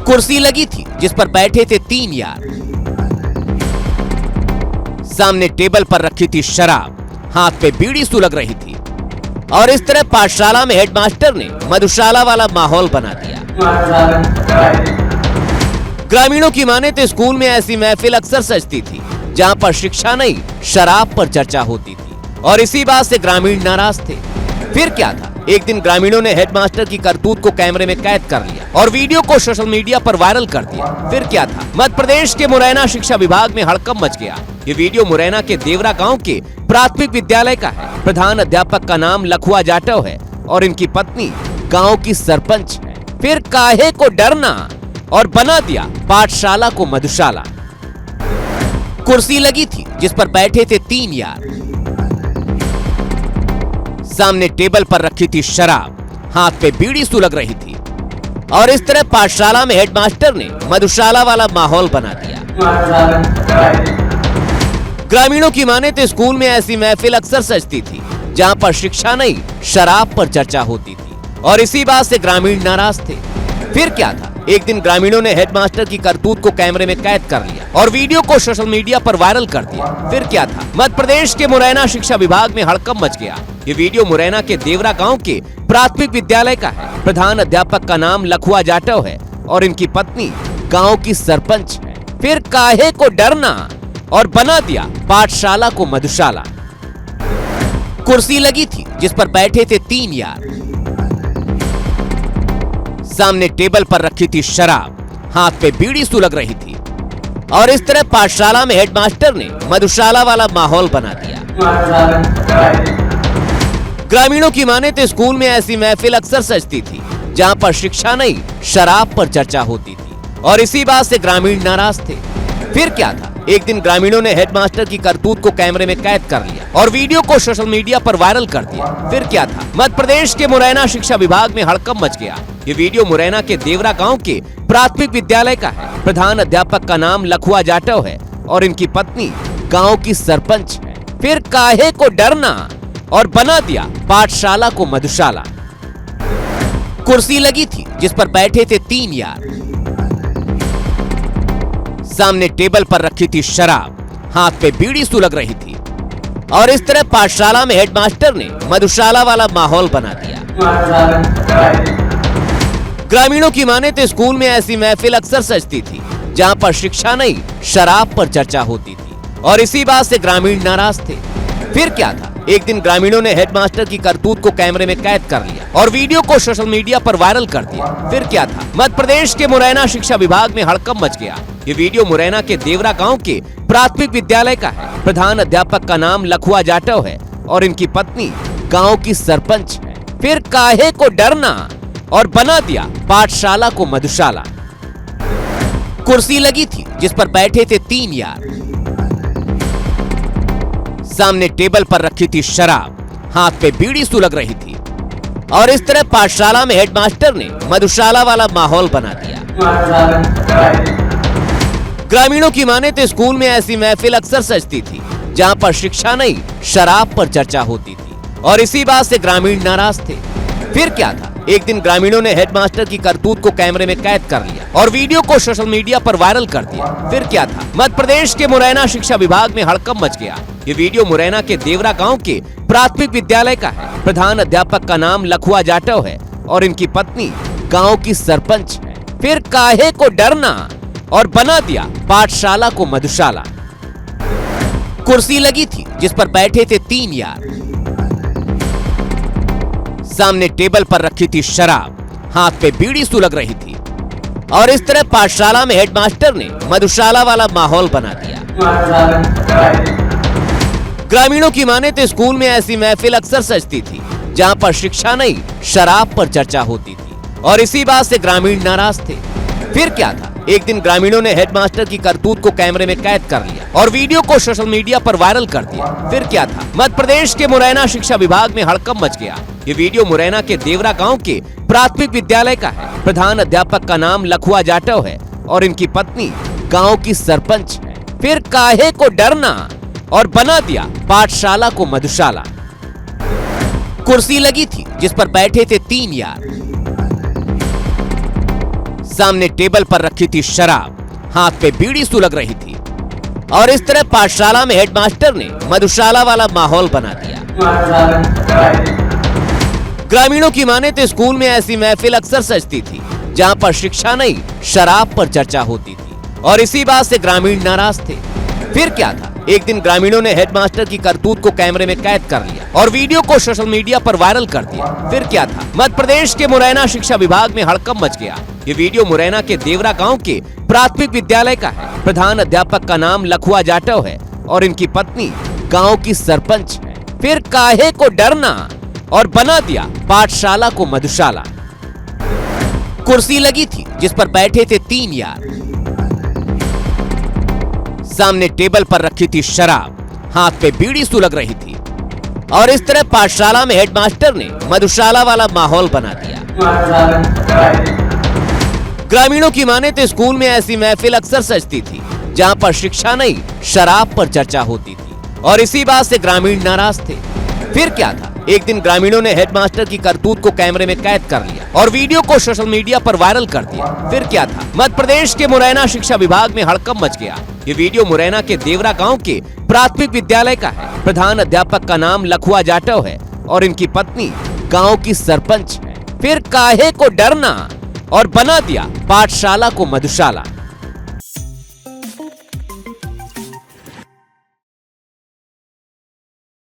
कुर्सी लगी थी जिस पर बैठे थे 3 यार। सामने टेबल पर रखी थी शराब, हाथ पे बीड़ी सुलग रही थी और इस तरह पाठशाला में हेडमास्टर ने मधुशाला वाला माहौल बना दिया। ग्रामीणों की माने तो स्कूल में ऐसी महफिल अक्सर सजती थी जहां पर शिक्षा नहीं शराब पर चर्चा होती थी और इसी बात से ग्रामीण नाराज थे। फिर क्या था, एक दिन ग्रामीणों ने हेडमास्टर की करतूत को कैमरे में कैद कर लिया और वीडियो को सोशल मीडिया पर वायरल कर दिया। फिर क्या था, मध्य प्रदेश के मुरैना शिक्षा विभाग में हड़कंप मच गया। ये वीडियो मुरैना के देवरा गांव के प्राथमिक विद्यालय का है। प्रधान अध्यापक का नाम लखुआ जाटव है और इनकी पत्नी गाँव की सरपंच है। फिर काहे को डरना और बना दिया पाठशाला को मधुशाला। कुर्सी लगी थी जिस पर बैठे थे 3 यार। सामने टेबल पर रखी थी शराब, हाथ पे बीड़ी सुलग रही थी और इस तरह पाठशाला में हेडमास्टर ने मधुशाला वाला माहौल बना दिया। ग्रामीणों की माने तो स्कूल में ऐसी महफिल अक्सर सजती थी जहां पर शिक्षा नहीं शराब पर चर्चा होती थी और इसी बात से ग्रामीण नाराज थे। फिर क्या था, एक दिन ग्रामीणों ने हेडमास्टर की करतूत को कैमरे में कैद कर लिया और वीडियो को सोशल मीडिया पर वायरल कर दिया। फिर क्या था, मध्य प्रदेश के मुरैना शिक्षा विभाग में हड़कंप मच गया। ये वीडियो मुरैना के देवरा गांव के प्राथमिक विद्यालय का है। प्रधान अध्यापक का नाम लखुआ जाटव है और इनकी पत्नी गांव की सरपंच है। फिर काहे को डरना और बना दिया पाठशाला को मधुशाला। कुर्सी लगी थी जिस पर बैठे थे 3 यार। सामने टेबल पर रखी थी शराब, हाथ पे बीड़ी सुलग रही थी और इस तरह पाठशाला में हेडमास्टर ने मधुशाला वाला माहौल बना दिया। ग्रामीणों की माने तो स्कूल में ऐसी महफिल अक्सर सजती थी जहां पर शिक्षा नहीं शराब पर चर्चा होती थी और इसी बात से ग्रामीण नाराज थे। फिर क्या था, एक दिन ग्रामीणों ने हेडमास्टर की करतूत को कैमरे में कैद कर लिया और वीडियो को सोशल मीडिया पर वायरल कर दिया। फिर क्या था, मध्य प्रदेश के मुरैना शिक्षा विभाग में हड़कंप मच गया। ये वीडियो मुरैना के देवरा गांव के प्राथमिक विद्यालय का है। प्रधान अध्यापक का नाम लखुआ जाटव है और इनकी पत्नी गांव की सरपंच है। फिर काहे को डरना और बना दिया पाठशाला को मधुशाला। कुर्सी लगी थी जिस पर बैठे थे 3 यार। सामने टेबल पर रखी थी शराब, हाथ पे बीड़ी सुलग रही थी और इस तरह पाठशाला में हेडमास्टर ने मधुशाला वाला माहौल बना दिया। ग्रामीणों की माने तो स्कूल में ऐसी महफिल अक्सर सजती थी जहां पर शिक्षा नहीं शराब पर चर्चा होती थी और इसी बात से ग्रामीण नाराज थे। फिर क्या था, एक दिन ग्रामीणों ने हेडमास्टर की करतूत को कैमरे में कैद कर लिया और वीडियो को सोशल मीडिया पर वायरल कर दिया। फिर क्या था, मध्य प्रदेश के मुरैना शिक्षा विभाग में हड़कंप मच गया। ये वीडियो मुरैना के देवरा गांव के प्राथमिक विद्यालय का है। प्रधान अध्यापक का नाम लखुआ जाटव है और इनकी पत्नी गांव की सरपंच है। फिर काहे को डरना और बना दिया पाठशाला को मधुशाला। कुर्सी लगी थी जिस पर बैठे थे 3 यार। सामने टेबल पर रखी थी शराब, हाथ पे बीड़ी सुलग रही थी और इस तरह पाठशाला में हेडमास्टर ने मधुशाला वाला माहौल बना दिया। ग्रामीणों की माने तो स्कूल में ऐसी महफिल अक्सर सजती थी जहां पर शिक्षा नहीं शराब पर चर्चा होती थी और इसी बात से ग्रामीण नाराज थे। फिर क्या था, एक दिन ग्रामीणों ने हेडमास्टर की करतूत को कैमरे में कैद कर लिया और वीडियो को सोशल मीडिया पर वायरल कर दिया। फिर क्या था, मध्य प्रदेश के मुरैना शिक्षा विभाग में हड़कंप मच गया। ये वीडियो मुरैना के देवरा गांव के प्राथमिक विद्यालय का है। प्रधान अध्यापक का नाम लखुआ जाटव है और इनकी पत्नी गांव की सरपंच है। फिर काहे को डरना और बना दिया पाठशाला को मधुशाला। कुर्सी लगी थी जिस पर बैठे थे 3 यार। सामने टेबल पर रखी थी शराब, हाथ पे बीड़ी सुलग रही थी और इस तरह पाठशाला में हेडमास्टर ने मधुशाला वाला माहौल बना दिया। ग्रामीणों की माने तो स्कूल में ऐसी महफिल अक्सर सजती थी जहां पर शिक्षा नहीं शराब पर चर्चा होती थी और इसी बात से ग्रामीण नाराज थे। फिर क्या था, एक दिन ग्रामीणों ने हेडमास्टर की करतूत को कैमरे में कैद कर लिया और वीडियो को सोशल मीडिया पर वायरल कर दिया। फिर क्या था, मध्य प्रदेश के मुरैना शिक्षा विभाग में हड़कंप मच गया। ये वीडियो मुरैना के देवरा गांव के प्राथमिक विद्यालय का है। प्रधान अध्यापक का नाम लखुआ जाटव है और इनकी पत्नी गांव की सरपंच है। फिर काहे को डरना और बना दिया पाठशाला को मधुशाला। कुर्सी लगी थी जिस पर बैठे थे 3 यार। सामने टेबल पर रखी थी शराब, हाथ पे बीड़ी सुलग रही थी और इस तरह पाठशाला में हेडमास्टर ने मधुशाला वाला माहौल बना दिया। ग्रामीणों की माने तो स्कूल में ऐसी महफिल अक्सर सजती थी जहां पर शिक्षा नहीं शराब पर चर्चा होती थी और इसी बात से ग्रामीण नाराज थे। फिर क्या था, एक दिन ग्रामीणों ने हेडमास्टर की करतूत को कैमरे में कैद कर लिया और वीडियो को सोशल मीडिया पर वायरल कर दिया। फिर क्या था, मध्य प्रदेश के मुरैना शिक्षा विभाग में हड़कंप मच गया। ये वीडियो मुरैना के देवरा गांव के प्राथमिक विद्यालय का है। प्रधान अध्यापक का नाम लखुआ जाटव है और इनकी पत्नी गांव की सरपंच है। फिर काहे को डरना और बना दिया पाठशाला को मधुशाला। कुर्सी लगी थी जिस पर बैठे थे 3 यार, सामने टेबल पर रखी थी शराब, हाथ पे बीड़ी सुलग रही थी और इस तरह पाठशाला में हेडमास्टर ने मधुशाला वाला माहौल बना दिया। ग्रामीणों की माने तो स्कूल में ऐसी महफिल अक्सर सजती थी जहां पर शिक्षा नहीं शराब पर चर्चा होती थी और इसी बात से ग्रामीण नाराज थे। फिर क्या था, एक दिन ग्रामीणों ने हेडमास्टर की करतूत को कैमरे में कैद कर लिया और वीडियो को सोशल मीडिया पर वायरल कर दिया। फिर क्या था, मध्य प्रदेश के मुरैना शिक्षा विभाग में हड़कंप मच गया। ये वीडियो मुरैना के देवरा गांव के प्राथमिक विद्यालय का है। प्रधान अध्यापक का नाम लखुआ जाटव है और इनकी पत्नी गांव की सरपंच है। फिर काहे को डरना और बना दिया पाठशाला को मधुशाला।